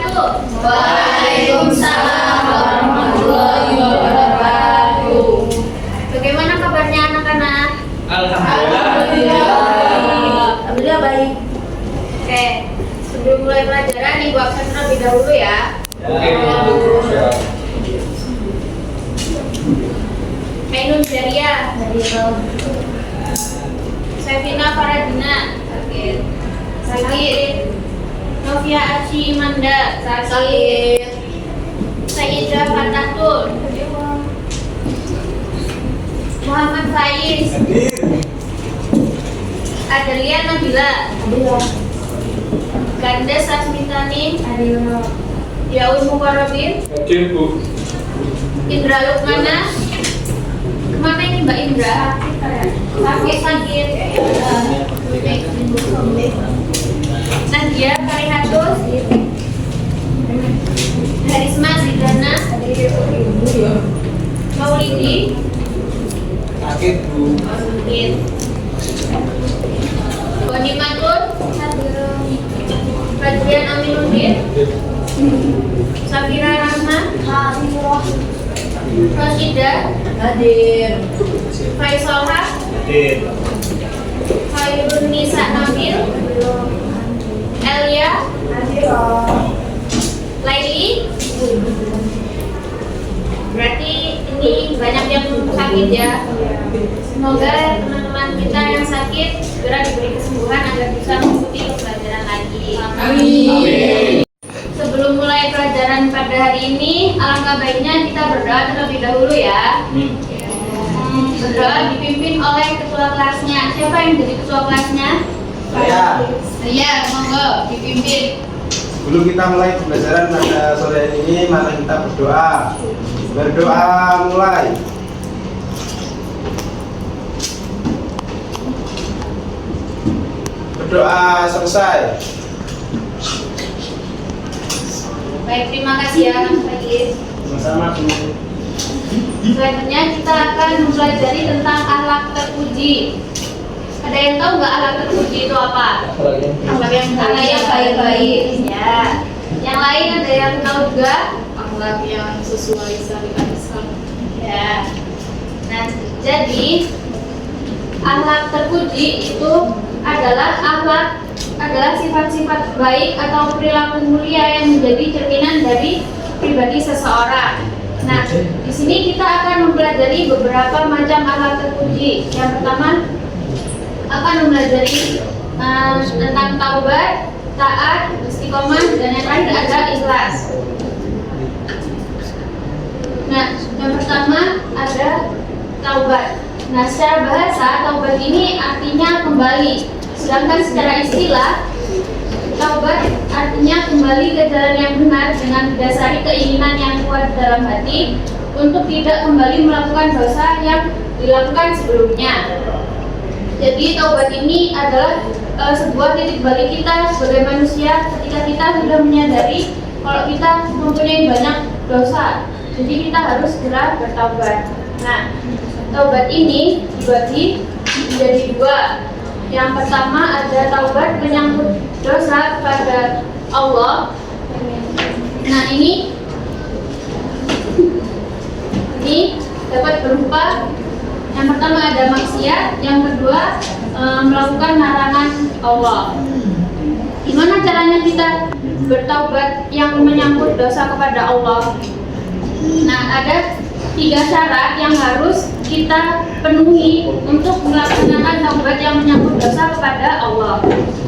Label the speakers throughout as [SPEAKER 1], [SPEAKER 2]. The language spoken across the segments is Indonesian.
[SPEAKER 1] wabarakatuh.
[SPEAKER 2] Waalaikumsalam warahmatullahi wabarakatuh.
[SPEAKER 1] Bagaimana kabarnya anak-anak?
[SPEAKER 2] Alhamdulillah baik.
[SPEAKER 1] Oke, sebelum mulai pelajaran Ibu absen terlebih dahulu ya. Ainun Zaria, Sevina Faradina, sakit. Novia Aci Imanda, sakit. Sayyidah Fatatul, Muhammad Faiz, Adelia Nabila, Ganda Sasmitani, Yaul Mukarrabin, Indra Lukmana. Kemana ini Mbak Indra? Sakit. Nadia Karihatus, Harisma Sidana, Maulidi.
[SPEAKER 3] Sakit Bu.
[SPEAKER 1] Sakit. Boni Matun, Fadrian Aminuddin, Safira Rahman, Rosida,
[SPEAKER 2] Hadir.
[SPEAKER 1] Faisal Haq, Khairun Nisa Nabil, Elia, Laili. Berarti ini banyak yang sakit ya. Semoga teman-teman kita yang sakit segera diberi kesembuhan agar bisa mengikuti pelajaran lagi.
[SPEAKER 2] Amin.
[SPEAKER 1] Sebelum mulai pelajaran pada hari ini, alangkah baiknya kita berdoa terlebih dahulu ya. Berdoa dipimpin oleh ketua kelasnya. Siapa yang jadi ketua kelasnya? Saya, monggo dipimpin.
[SPEAKER 3] Sebelum kita mulai pembelajaran pada sore ini, mari kita berdoa. Berdoa mulai. Berdoa selesai.
[SPEAKER 1] Baik, terima kasih ya Mas Faiz.
[SPEAKER 3] Sama-sama Bu.
[SPEAKER 1] Selanjutnya kita akan mempelajari tentang akhlak terpuji. Ada yang tahu nggak akhlak terpuji itu apa? Akhlak yang baik-baik. Ya. Yang lain ada yang tahu juga?
[SPEAKER 2] Akhlak yang sesuai syariat Islam.
[SPEAKER 1] Ya. Nah, jadi akhlak terpuji itu adalah sifat-sifat baik atau perilaku mulia yang menjadi cerminan dari pribadi seseorang. Nah, di sini kita akan mempelajari beberapa macam akhlak terpuji. Yang pertama akan mempelajari tentang taubat, taat, istiqomah, dan yang terakhir ada ikhlas. Nah, yang pertama ada taubat. Nah, secara bahasa taubat ini artinya kembali. Sedangkan secara istilah, taubat artinya kembali ke jalan yang benar dengan didasari keinginan yang kuat dalam hati untuk tidak kembali melakukan dosa yang dilakukan sebelumnya. Jadi taubat ini adalah sebuah titik balik kita sebagai manusia ketika kita sudah menyadari kalau kita mempunyai banyak dosa. Jadi kita harus segera bertaubat. Nah, taubat ini dibagi menjadi dua. Yang pertama ada taubat menyangkut dosa kepada Allah. Nah, ini dapat berupa yang pertama ada maksiat, yang kedua melakukan larangan Allah. Gimana caranya kita bertaubat yang menyangkut dosa kepada Allah? Nah, ada 3 syarat yang harus kita penuhi untuk melaksanakan taubat yang menyangkut dosa kepada Allah.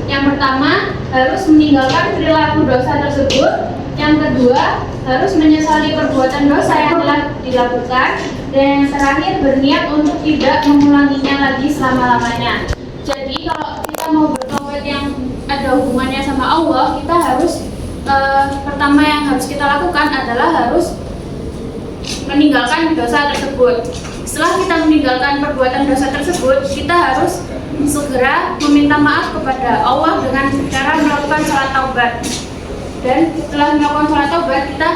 [SPEAKER 1] Yang pertama, harus meninggalkan perilaku dosa tersebut. Yang kedua, harus menyesali perbuatan dosa yang telah dilakukan. Dan yang terakhir, berniat untuk tidak mengulanginya lagi selama-lamanya. Jadi kalau kita mau bertaubat yang ada hubungannya sama Allah, kita harus pertama yang harus kita lakukan adalah harus meninggalkan dosa tersebut. Setelah kita meninggalkan perbuatan dosa tersebut, kita harus segera meminta maaf kepada Allah dengan cara melakukan sholat taubat. Dan setelah melakukan sholat taubat, kita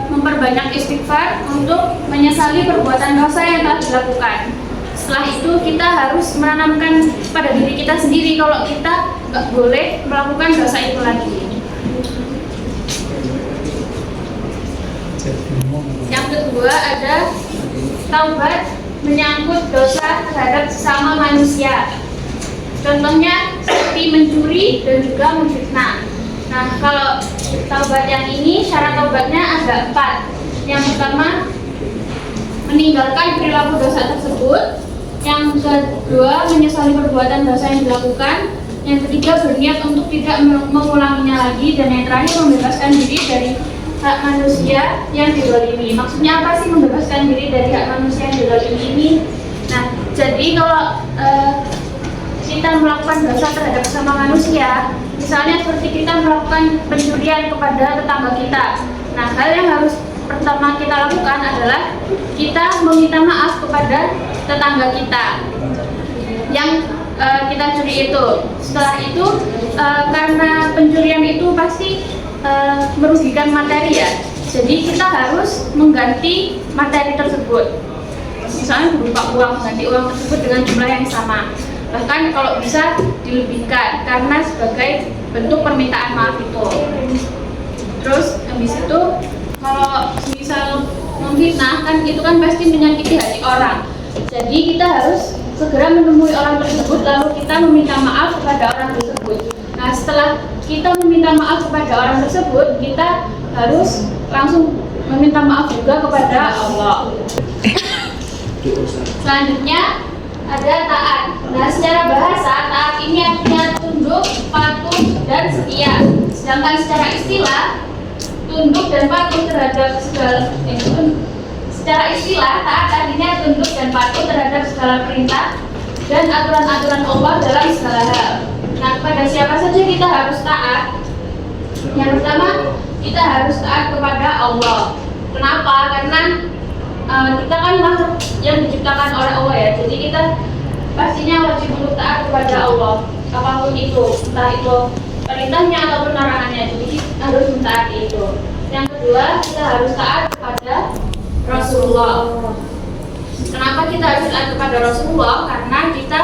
[SPEAKER 1] memperbanyak istighfar untuk menyesali perbuatan dosa yang telah dilakukan. Setelah itu kita harus menanamkan pada diri kita sendiri kalau kita nggak boleh melakukan dosa itu lagi. taubat menyangkut dosa terhadap sesama manusia. Contohnya seperti mencuri dan juga memfitnah. Nah, kalau taubat yang ini syarat taubatnya ada 4. Yang pertama, meninggalkan perilaku dosa tersebut. Yang kedua, menyesali perbuatan dosa yang dilakukan. Yang ketiga, berniat untuk tidak mengulanginya lagi. Dan yang terakhir, membebaskan diri dari hak manusia yang dizalimi. Maksudnya apa sih membebaskan diri dari hak manusia yang dizalimi ini? Nah, jadi kalau kita melakukan dosa terhadap sesama manusia, misalnya seperti kita melakukan pencurian kepada tetangga kita. Nah, hal yang harus pertama kita lakukan adalah kita meminta maaf kepada tetangga kita yang kita curi itu. Setelah itu, karena pencurian itu pasti merugikan materi ya, jadi kita harus mengganti materi tersebut. Misalnya berupa uang, mengganti uang tersebut dengan jumlah yang sama. Bahkan kalau bisa dilebihkan karena sebagai bentuk permintaan maaf itu. Terus habis itu kalau misal memfitnah kan itu kan pasti menyakiti hati orang. Jadi kita harus segera menemui orang tersebut lalu kita meminta maaf kepada orang tersebut. Nah, setelah kita meminta maaf kepada orang tersebut, kita harus langsung meminta maaf juga kepada Allah. Selanjutnya ada taat. Nah, secara bahasa taat ini artinya tunduk, patuh, dan setia. Sedangkan secara istilah tunduk dan patuh terhadap segala secara istilah taat artinya tunduk dan patuh terhadap segala perintah dan aturan-aturan Allah dalam segala hal. Nah, kepada siapa saja kita harus taat? Yang pertama, kita harus taat kepada Allah. Kenapa? Karena kita kan makhluk yang diciptakan oleh Allah ya. Jadi kita pastinya wajib untuk taat kepada Allah. Apapun itu, entah itu perintahnya ataupun larangannya. Jadi kita harus mentaati itu. Yang kedua, kita harus taat kepada Rasulullah. Kenapa kita harus taat kepada Rasulullah? Karena kita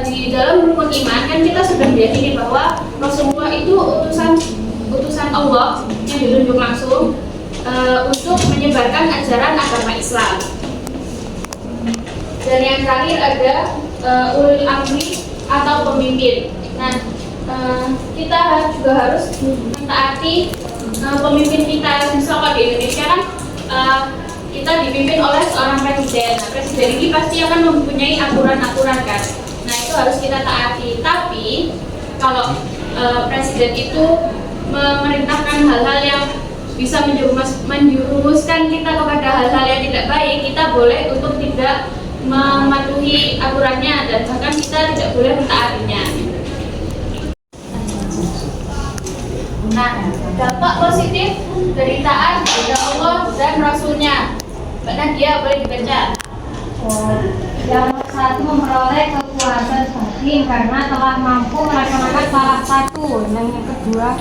[SPEAKER 1] di dalam rukun iman kan kita sudah meyakini bahwa Rasulullah itu utusan Allah yang ditunjuk langsung untuk menyebarkan ajaran agama Islam. Dan yang terakhir ada ulil amri atau pemimpin. Nah, kita juga harus mentaati pemimpin kita. Misalnya di Indonesia kan kita dipimpin oleh seorang presiden. Nah, presiden ini pasti akan mempunyai aturan-aturan kan. Nah, itu harus kita taati. Tapi kalau presiden itu memerintahkan hal-hal yang bisa menjerumuskan kita kepada hal-hal yang tidak baik, kita boleh untuk tidak mematuhi aturannya dan bahkan kita tidak boleh mentaatinya. Nah, dampak positif dari taat kepada Allah dan Rasulnya. Mbak Nadia boleh dibaca.
[SPEAKER 4] Yang satu, memperoleh kepuasan batin karena telah mampu melaksanakan salah satu. Dan yang kedua,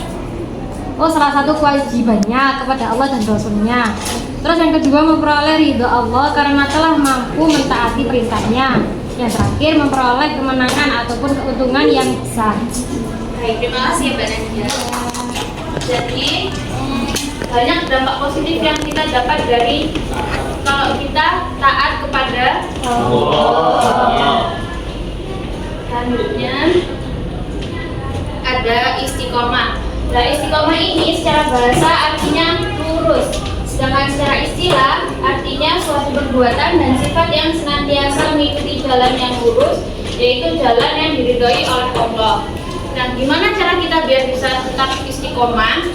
[SPEAKER 4] salah satu kewajibannya kepada Allah dan Rasulnya. Terus yang kedua, memperoleh ridho Allah karena telah mampu mentaati perintahnya. Yang terakhir, memperoleh kemenangan ataupun keuntungan yang besar.
[SPEAKER 1] Baik, terima kasih Mbak Nadia. Jadi banyak dampak positif yang kita dapat dari kalau kita taat kepada Allah. Selanjutnya ada istiqomah. Nah, istiqomah ini secara bahasa artinya lurus, sedangkan secara istilah artinya suatu perbuatan dan sifat yang senantiasa mengikuti jalan yang lurus, yaitu jalan yang diridhoi oleh Allah. Nah, gimana cara kita biar bisa tetap istiqomah?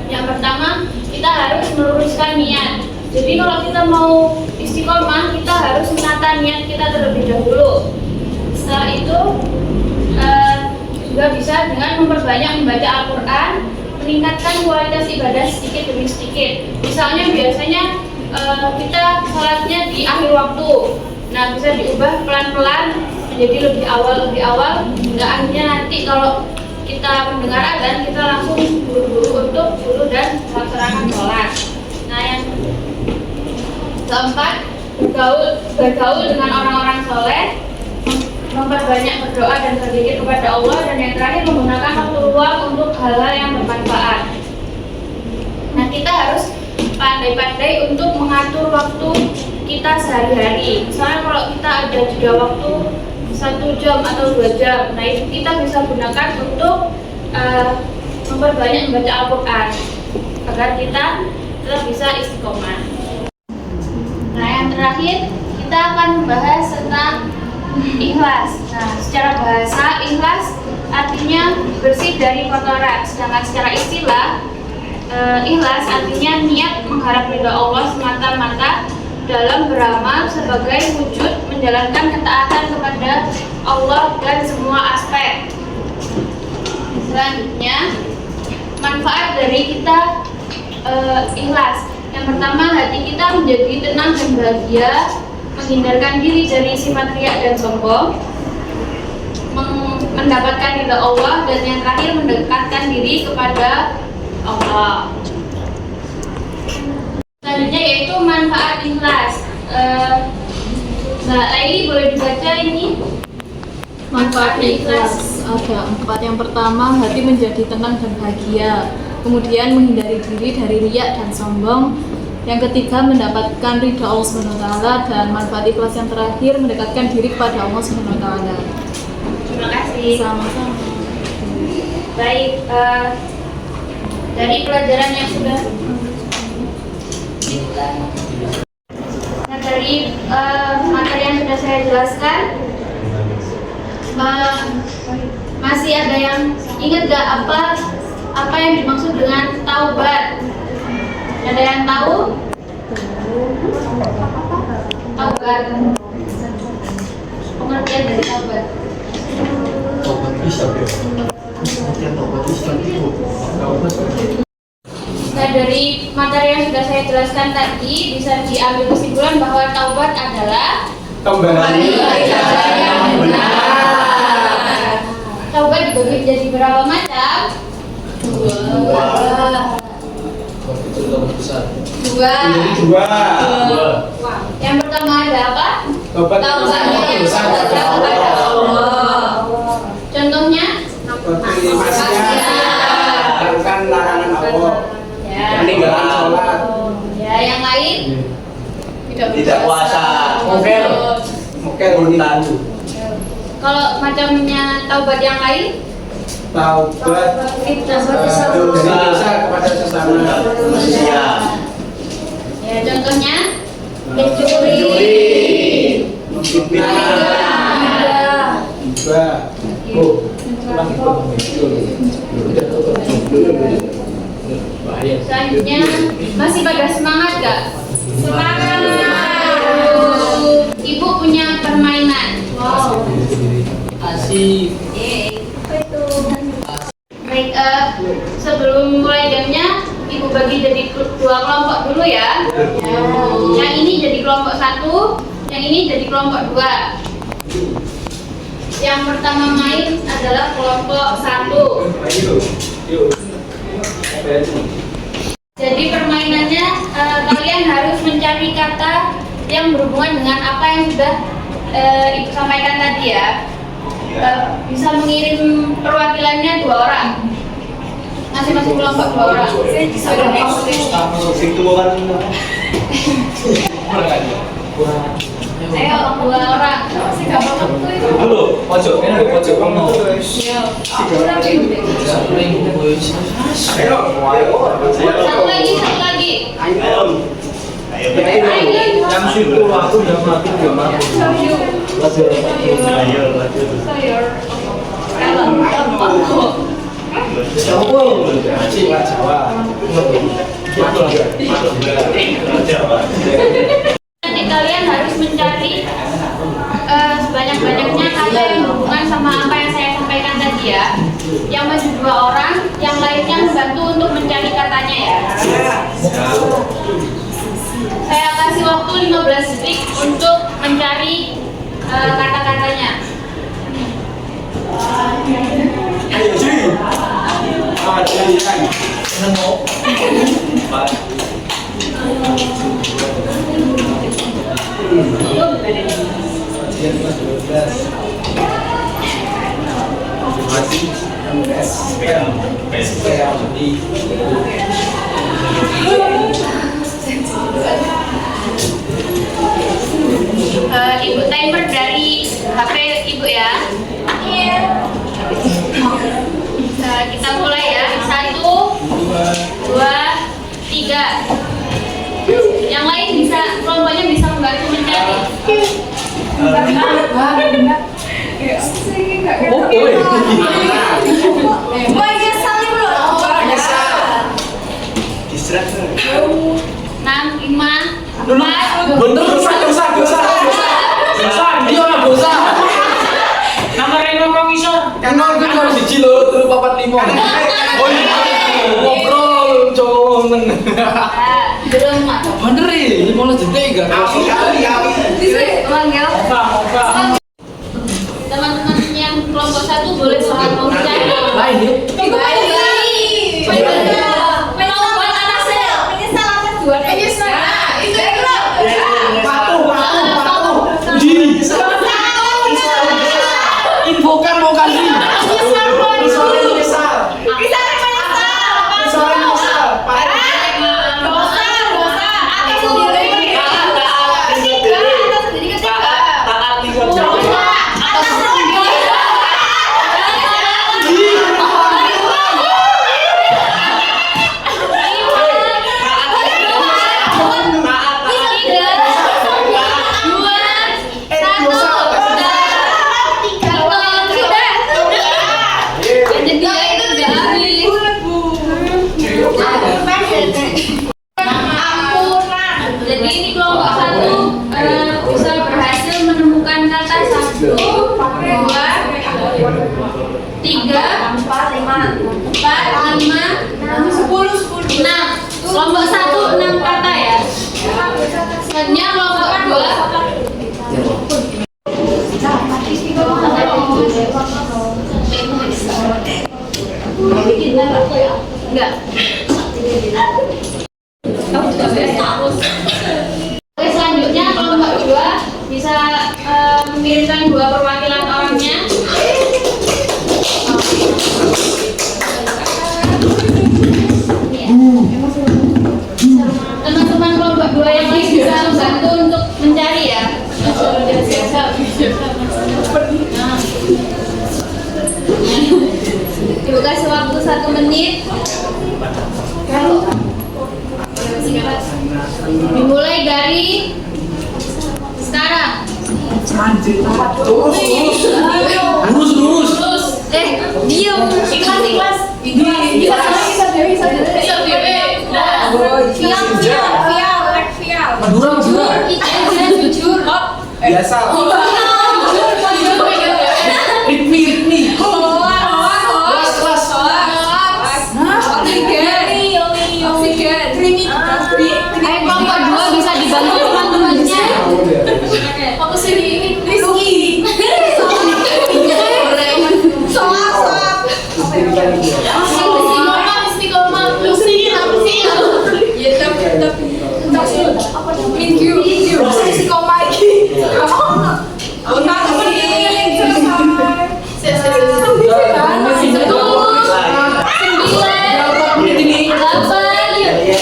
[SPEAKER 1] Yang pertama, kita harus meluruskan niat. Jadi kalau kita mau istiqomah, kita harus menata niat kita terlebih dahulu. Setelah itu juga bisa dengan memperbanyak membaca Al-Quran, meningkatkan kualitas ibadah sedikit demi sedikit. Misalnya biasanya kita sholatnya di akhir waktu. Nah, bisa diubah pelan-pelan menjadi lebih awal, hingga akhirnya nanti kalau kita mendengar azan, kita langsung buru-buru untuk dulu dan melaksanakan sholat. Nah, yang keempat, bergaul dengan orang-orang soleh, memperbanyak berdoa dan berzikir kepada Allah, dan yang terakhir menggunakan waktu luang untuk hal-hal yang bermanfaat. Nah, kita harus pandai-pandai untuk mengatur waktu kita sehari-hari. Misalnya kalau kita ada jeda waktu 1 jam atau 2 jam, nah itu kita bisa gunakan untuk memperbanyak membaca Al-Quran agar kita tetap bisa istiqomah. Nah yang terakhir kita akan membahas tentang ikhlas. Nah secara bahasa ikhlas artinya bersih dari kotoran, sedangkan secara istilah ikhlas artinya niat mengharap ridha Allah semata-mata dalam beramal sebagai wujud menjalankan ketaatan kepada Allah dan semua aspek. Selanjutnya, manfaat dari kita ikhlas. Yang pertama, hati kita menjadi tenang dan bahagia, menghindarkan diri dari sifat riya dan sombong, mendapatkan ridha Allah, dan yang terakhir mendekatkan diri kepada Allah. Selanjutnya yaitu manfaat ikhlas. Mbak Laili boleh dibaca ini?
[SPEAKER 2] Manfaatnya ikhlas ada 4. Yang pertama, hati menjadi tenang dan bahagia. Kemudian menghindari diri dari riya dan sombong. Yang ketiga, mendapatkan ridha Allah SWT. Dan manfaat ikhlas yang terakhir, mendekatkan diri kepada Allah SWT.
[SPEAKER 1] Terima kasih.
[SPEAKER 2] Sama-sama.
[SPEAKER 1] Baik, dari pelajaran yang sudah dari materi yang sudah saya jelaskan, masih ada yang ingat gak apa yang dimaksud dengan taubat? Ada yang tahu? Taubat, pengertian dari taubat.
[SPEAKER 5] Taubat bisa pengertian taubat Islam itu
[SPEAKER 1] Nah, dari materi yang sudah saya jelaskan tadi bisa diambil kesimpulan bahwa taubat adalah
[SPEAKER 3] Kembali ke jalan yang
[SPEAKER 1] benar. Taubat dibagi menjadi berapa macam? Dua.
[SPEAKER 3] Dua.
[SPEAKER 1] Yang pertama ada apa?
[SPEAKER 3] Taubat
[SPEAKER 1] Dosa kepada Allah. Contohnya?
[SPEAKER 3] seperti maksiat, melakukan larangan Allah,
[SPEAKER 1] Ya.
[SPEAKER 3] meninggalkan sholat,
[SPEAKER 1] Ya, yang lain?
[SPEAKER 5] tidak puasa
[SPEAKER 3] mokel ini.
[SPEAKER 1] Kalau macamnya taubat yang lain?
[SPEAKER 3] Taubat dari dosa kepada sesama
[SPEAKER 5] manusia.
[SPEAKER 1] Ya, contohnya?
[SPEAKER 5] Mencuri,
[SPEAKER 3] memfitnah,
[SPEAKER 1] Juga. Selanjutnya, masih pada semangat gak? Semangat. Ibu punya permainan. Wow.
[SPEAKER 5] asik.
[SPEAKER 1] Baik, sebelum mulai jamnya, Ibu bagi jadi 2 kelompok dulu ya. Yang ini jadi kelompok 1, yang ini jadi kelompok 2. Yang pertama main adalah kelompok 1. Jadi permainannya kalian harus mencari kata yang berhubungan dengan apa yang sudah Ibu sampaikan tadi ya. Bisa mengirim perwakilannya 2 orang. Masing-masing kelompok 2 orang. Ayo 2 orang.
[SPEAKER 5] Dulu, pojok, ini ada pojok kamu.
[SPEAKER 1] Satu lagi.
[SPEAKER 5] Yang situ aku udah mati, udah mati.
[SPEAKER 1] Nanti kalian harus mencari sebanyak-banyaknya kata yang berhubungan sama apa yang saya sampaikan tadi ya. Yang maju 2 orang, yang lainnya membantu untuk mencari katanya ya. Saya kasih waktu 15 detik untuk mencari kata-katanya.
[SPEAKER 3] Ayo cuy. Selamat jalan.
[SPEAKER 1] Ibu timer dari HP Ibu ya. Kita mulai ya. 1, 2, 3. Yang lain bisa, kelompoknya bisa membantu mencari.
[SPEAKER 3] Distraction.
[SPEAKER 1] 6, 5, 4.
[SPEAKER 5] Bener dosa. Dia mah dosa. Nomor yang ngomong iso.
[SPEAKER 3] Kan
[SPEAKER 5] Kan harus siji lho, 3, 4, 5. Oh iya. Ngobrol joneng.
[SPEAKER 1] Belum Mak.
[SPEAKER 5] Bener ya, 15 detik enggak?
[SPEAKER 3] Kali.
[SPEAKER 5] Moga.
[SPEAKER 1] Teman-teman yang kelompok 1 boleh membantu mencari.
[SPEAKER 5] Lain yuk. Infokan mau kasih.
[SPEAKER 1] Jadi ini kelompok 1 bisa berhasil menemukan kata 1, 2, 3, 4, 5, 6. Kelompok 1 6 kata ya. Selanjutnya kelompok 2. Enggak. Oke, selanjutnya kelompok 2 bisa mengirimkan 2 perwakilan orangnya. Teman-teman kelompok 2 yang lain bisa membantu untuk mencari ya. Ibu kasih waktu 1 menit. Dimulai dari sekarang.
[SPEAKER 5] Lurus.
[SPEAKER 1] Diam. Ikhlas.
[SPEAKER 5] Madura.
[SPEAKER 1] Jujur.
[SPEAKER 3] Biasa.
[SPEAKER 5] Ritmi.
[SPEAKER 1] Kelompok 2 bisa dibantu teman-temannya. Aku sendiri Rizky.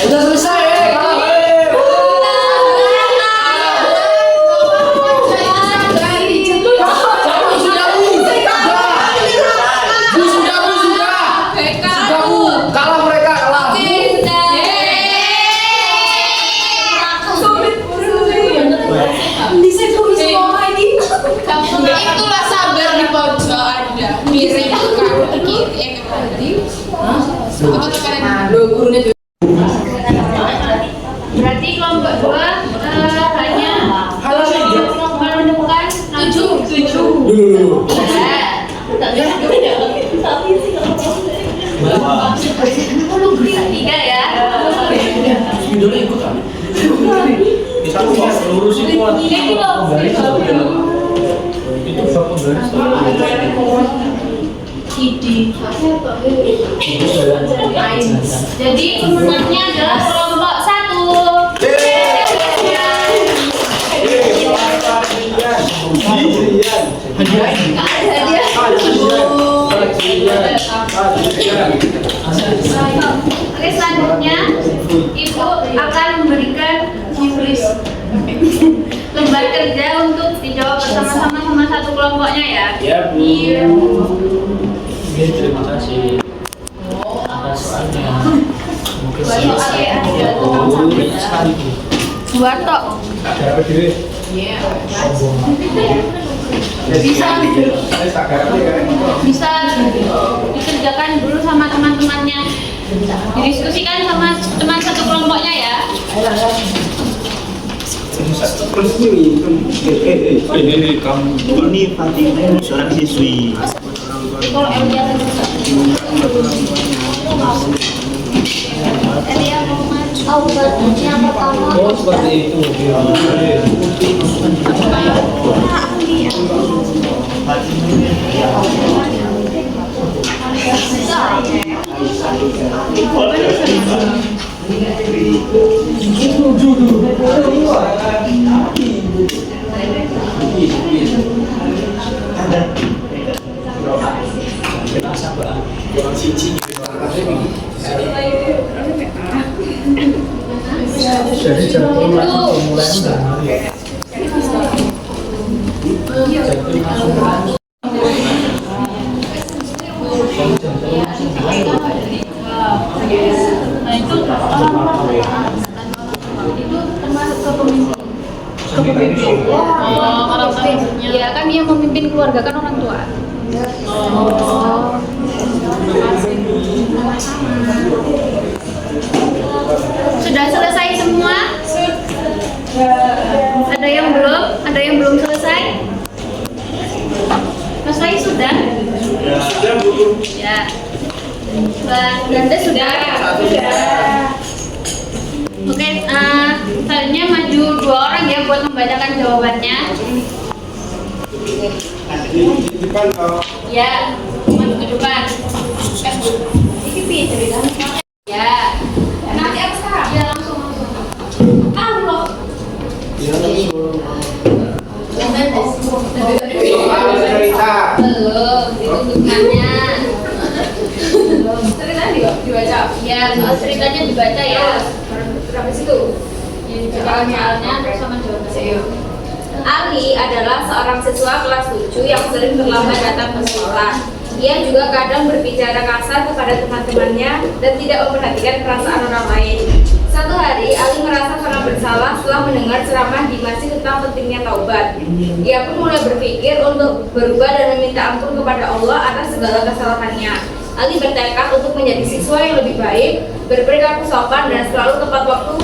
[SPEAKER 5] Udah selesai. Kalah mereka.
[SPEAKER 2] Itulah sabar di pojok ada miring ke kiri apa tekanan gurunya juga.
[SPEAKER 1] Berarti kelompok 2 hanya menemukan 7.
[SPEAKER 5] Dulu.
[SPEAKER 1] Tiga ya.
[SPEAKER 5] Videonya ikut kan? Kita lurus itu
[SPEAKER 1] Jadi pemenangnya adalah kelompok 1. Oke, selanjutnya Ibu akan memberikan lembar kerja untuk satu kelompoknya ya.
[SPEAKER 5] Ya, Bu.
[SPEAKER 1] Iya.
[SPEAKER 5] Terima kasih. Ada soalnya. Mungkin
[SPEAKER 1] Dua soal ya, ada tukang
[SPEAKER 5] banyak
[SPEAKER 1] sambil.
[SPEAKER 5] sekali, Bu.
[SPEAKER 1] Dua tok.
[SPEAKER 3] Dapat diri.
[SPEAKER 1] Bisa bisa dikerjakan dulu sama teman-temannya, didiskusikan sama teman satu kelompoknya ya.
[SPEAKER 5] Ini kamu.
[SPEAKER 6] Ini Fatimah ini seorang siswi.
[SPEAKER 1] Kalau Elia yang pertama
[SPEAKER 5] Oh, seperti itu.
[SPEAKER 3] Jadi jam mulai
[SPEAKER 1] nah itu termasuk kepemimpinan. Karakternya. Ya kan dia memimpin keluarga kan orang tua. Sudah selesai semua? Ada yang belum? Ada yang belum selesai? Mas Rai sudah?
[SPEAKER 3] sudah Bu.
[SPEAKER 1] Ya. Mbak Ganda sudah? Oke, selanjutnya maju dua orang ya buat membacakan jawabannya.
[SPEAKER 3] Di depan
[SPEAKER 1] Ya, maju ke depan. Ini ceritanya. Ya. Nanti apa sekarang? Ya langsung. Allah.
[SPEAKER 3] cerita.
[SPEAKER 1] Belum, ditunjukkannya. Ceritanya dibaca. Ya, ceritanya dibaca ya. Berapa situ? Ya, soalnya terus sama jawabannya.
[SPEAKER 7] Ali adalah seorang siswa kelas 7 yang sering terlambat datang ke sekolah. Ia juga kadang berbicara kasar kepada teman-temannya dan tidak memperhatikan perasaan orang lain. Satu hari, Ali merasa sangat bersalah setelah mendengar ceramah di masjid tentang pentingnya taubat. Ia pun mulai berpikir untuk berubah dan meminta ampun kepada Allah atas segala kesalahannya. Ali bertekad untuk menjadi siswa yang lebih baik, berperilaku sopan dan selalu tepat waktu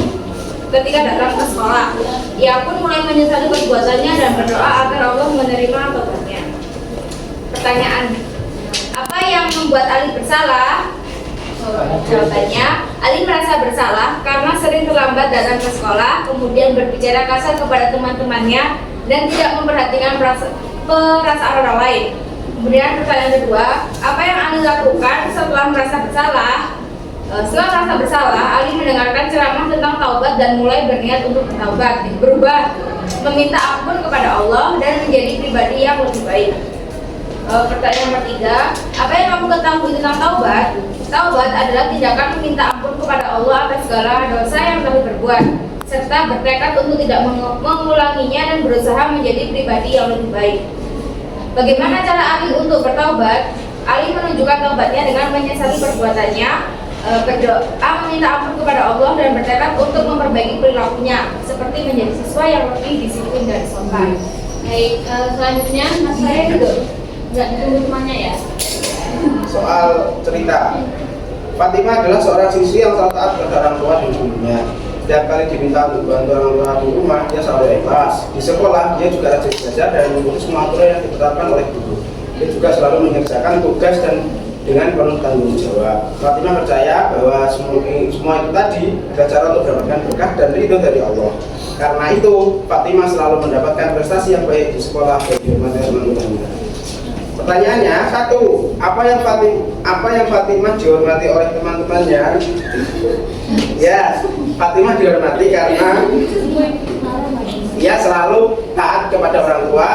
[SPEAKER 7] ketika datang ke sekolah. Ia pun mulai menyesali perbuatannya dan berdoa agar Allah menerima taubatnya. Pertanyaan, apa yang membuat Ali bersalah? Jawabannya, Ali merasa bersalah karena sering terlambat datang ke sekolah, kemudian berbicara kasar kepada teman-temannya dan tidak memperhatikan perasaan orang lain. Kemudian pertanyaan kedua, apa yang Ali lakukan setelah merasa bersalah? Setelah merasa bersalah, Ali mendengarkan ceramah tentang taubat dan mulai berniat untuk berubah, meminta ampun kepada Allah dan menjadi pribadi yang lebih baik. Pertanyaan ketiga, apa yang kamu ketahui tentang taubat? Taubat adalah tindakan meminta ampun kepada Allah atas segala dosa yang kami berbuat, serta bertekad untuk tidak mengulanginya dan berusaha menjadi pribadi yang lebih baik. Bagaimana cara Ali untuk bertaubat? Ali menunjukkan taubatnya dengan menyesali perbuatannya, berdoa meminta ampun kepada Allah dan bertekad untuk memperbaiki perilakunya, seperti menjadi siswa yang lebih disiplin dan sopan.
[SPEAKER 1] Baik, selanjutnya Mas Rai duduk. Enggak ditunggu temannya ya.
[SPEAKER 3] Soal cerita. Fatimah adalah seorang siswi yang selalu taat kepada orang tua di ibunya. Setiap kali diminta untuk bantu orang tua di rumah, dia selalu ikhlas. Di sekolah, dia juga rajin belajar dan mengikuti semua aturan yang ditetapkan oleh guru. Dia juga selalu mengerjakan tugas dan dengan penuh tanggung jawab. Fatimah percaya bahwa semua itu tadi adalah cara untuk mendapatkan berkah dan ridho dari Allah. Karena itu, Fatimah selalu mendapatkan prestasi yang baik di sekolah dan dihormati teman-temannya. Pertanyaannya, satu, apa yang Fatimah dihormati oleh teman-temannya? Ya, Fatimah dihormati karena ia selalu taat kepada orang tua,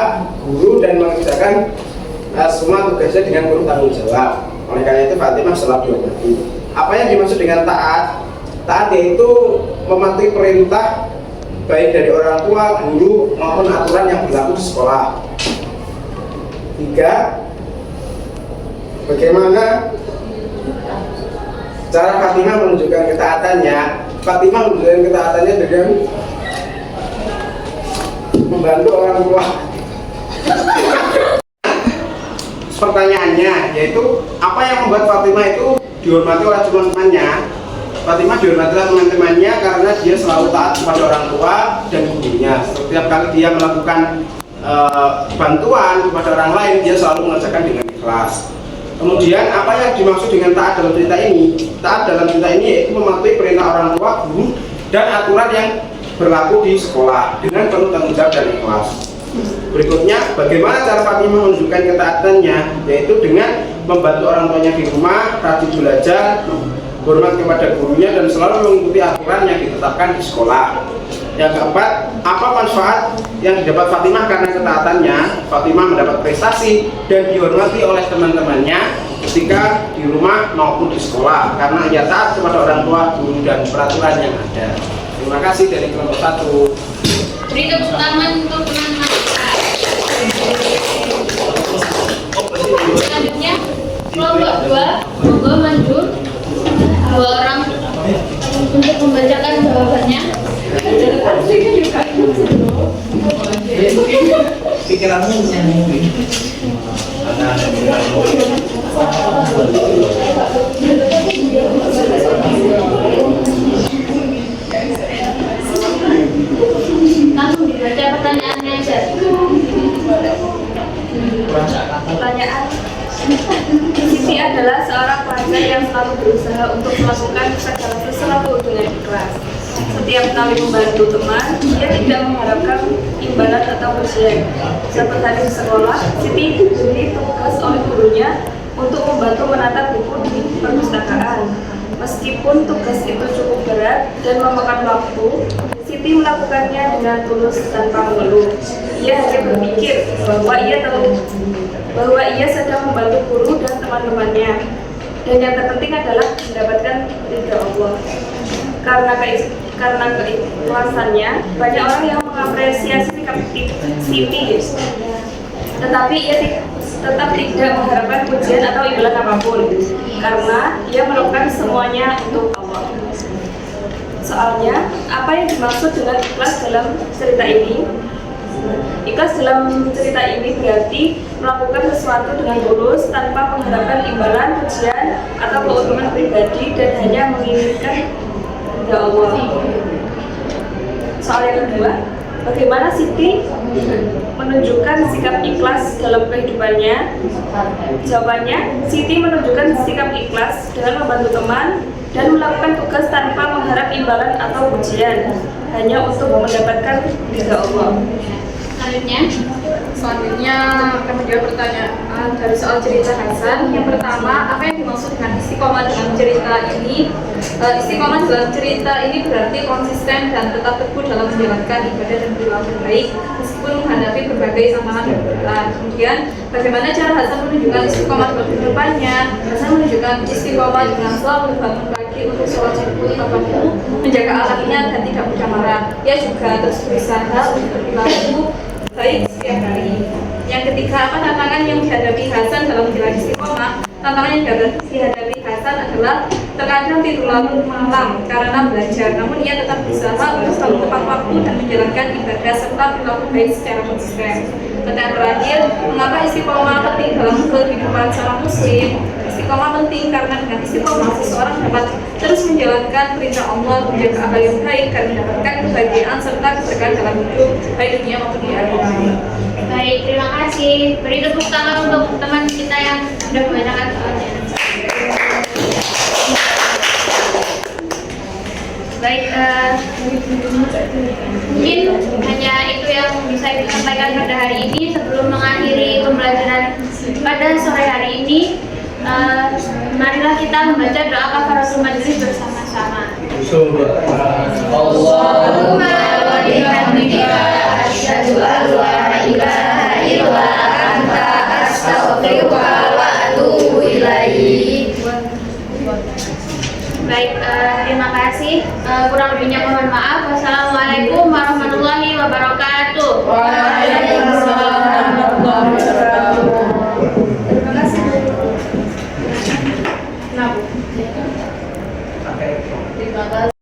[SPEAKER 3] guru dan mengerjakan semua tugasnya dengan penuh tanggung jawab. Oleh karena itu Fatimah selalu dihormati. Apa yang dimaksud dengan taat? Taat yaitu mematuhi perintah baik dari orang tua, guru maupun aturan yang berlaku di sekolah. 3. Bagaimana cara Fatimah menunjukkan ketaatannya? Fatimah menunjukkan ketaatannya dengan membantu orang tua. Pertanyaannya yaitu apa yang membuat Fatimah itu dihormati oleh teman-temannya? Fatimah dihormati oleh teman-temannya karena dia selalu taat kepada orang tua dan gurunya. Setiap kali dia melakukan bantuan kepada orang lain, dia selalu mengerjakan dengan ikhlas. Kemudian apa yang dimaksud dengan taat dalam cerita ini? Taat dalam cerita ini yaitu mematuhi perintah orang tua, guru, dan aturan yang berlaku di sekolah dengan penuh tanggung jawab dan ikhlas. Berikutnya, bagaimana cara Fatimah menunjukkan ketaatannya? Yaitu dengan membantu orang tuanya di rumah, rajin belajar, hormat kepada gurunya, dan selalu mengikuti aturan yang ditetapkan di sekolah. Yang keempat, apa manfaat yang didapat Fatimah karena ketaatannya? Fatimah mendapat prestasi dan dihormati oleh teman-temannya ketika di rumah maupun di sekolah karena ia taat kepada orang tua, guru, dan peraturan yang ada. Terima kasih dari kelompok 1.
[SPEAKER 1] Beri tepuk tangan untuk teman-teman. Selanjutnya kelompok 2, monggo maju 2 orang untuk membacakan jawabannya.
[SPEAKER 5] Pikiranmu
[SPEAKER 1] Langsung dibaca pertanyaannya aja.
[SPEAKER 7] Pertanyaan. Siti adalah seorang pelajar yang selalu berusaha untuk melakukan segala sesuatu dengan ikhlas. Setiap kali membantu teman, dia tidak mengharapkan imbalan atau ujian. Suatu hari di sekolah, Siti diberi tugas oleh gurunya untuk membantu menata buku di perpustakaan. Meskipun tugas itu cukup berat dan memakan waktu, Siti melakukannya dengan tulus tanpa mengeluh. Ia hanya berpikir bahwa ia sedang membantu guru dan teman-temannya. Dan yang terpenting adalah mendapatkan ridha Allah. Karena keikhlasannya, banyak orang yang mengapresiasi sikap Siti. Tetapi ia tetap tidak mengharapkan pujian atau imbalan apapun, karena ia melakukan semuanya untuk Allah. Soalnya, apa yang dimaksud dengan ikhlas dalam cerita ini? Ikhlas dalam cerita ini berarti melakukan sesuatu dengan tulus tanpa mengharapkan imbalan, pujian, atau keuntungan pribadi dan hanya menginginkan ridha Allah. Soal yang kedua, bagaimana Siti menunjukkan sikap ikhlas dalam kehidupannya? Jawabannya, Siti menunjukkan sikap ikhlas dengan membantu teman dan melakukan tugas tanpa mengharap imbalan atau pujian, hanya untuk mendapatkan ridha Allah.
[SPEAKER 2] Selanjutnya akan menjawab pertanyaan dari soal cerita Hasan. Yang pertama, apa yang dimaksud dengan istiqomah dalam cerita ini? Istiqomah dalam cerita ini berarti konsisten dan tetap teguh dalam menjalankan ibadah dan perilaku baik meskipun menghadapi berbagai tantangan dan berat. Kemudian, bagaimana cara Hasan menunjukkan istiqomah dalam kehidupannya? Hasan menunjukkan istiqomah dengan selalu bangun pagi untuk sholat subuh tepat waktu, menjaga akhlaknya dan tidak mudah marah. Ia juga terus berusaha untuk berperilaku baik setiap hari. Yang ketiga, apa tantangan yang dihadapi Hasan dalam menjalani istiqomah? Tantangan yang dihadapi Hasan adalah terkadang tidur larut malam karena belajar, namun ia tetap berusaha untuk selalu tepat waktu dan menjalankan ibadah serta perilaku baik secara konsisten. Pertanyaan terakhir, mengapa istiqomah penting dalam kehidupan seorang muslim? Istiqomah penting karena dengan istiqomah seseorang dapat terus menjalankan perintah Allah, menjaga akhlak yang baik dan mendapatkan kebahagiaan serta keberkahan dalam hidup baik dunia maupun di akhirat.
[SPEAKER 1] Baik, terima kasih. Beri tepuk tangan untuk teman kita yang sudah membacakan soalnya. Baik, mungkin hanya itu yang bisa kita sampaikan pada hari ini. Sebelum mengakhiri pembelajaran pada sore hari ini, marilah kita membaca doa kafaratul majelis bersama-sama.
[SPEAKER 5] Allahumma
[SPEAKER 1] wa bihamdika asyhadu an la ilaha illa anta astaghfiruka wa atubu ilaik. Baik, terima kasih. Kurang lebihnya mohon maaf. Wassalamualaikum warahmatullahi wabarakatuh.
[SPEAKER 5] Waalaikumsalam warahmatullahi wabarakatuh.
[SPEAKER 7] Terima kasih Bu.
[SPEAKER 3] Oke.
[SPEAKER 2] Terima kasih.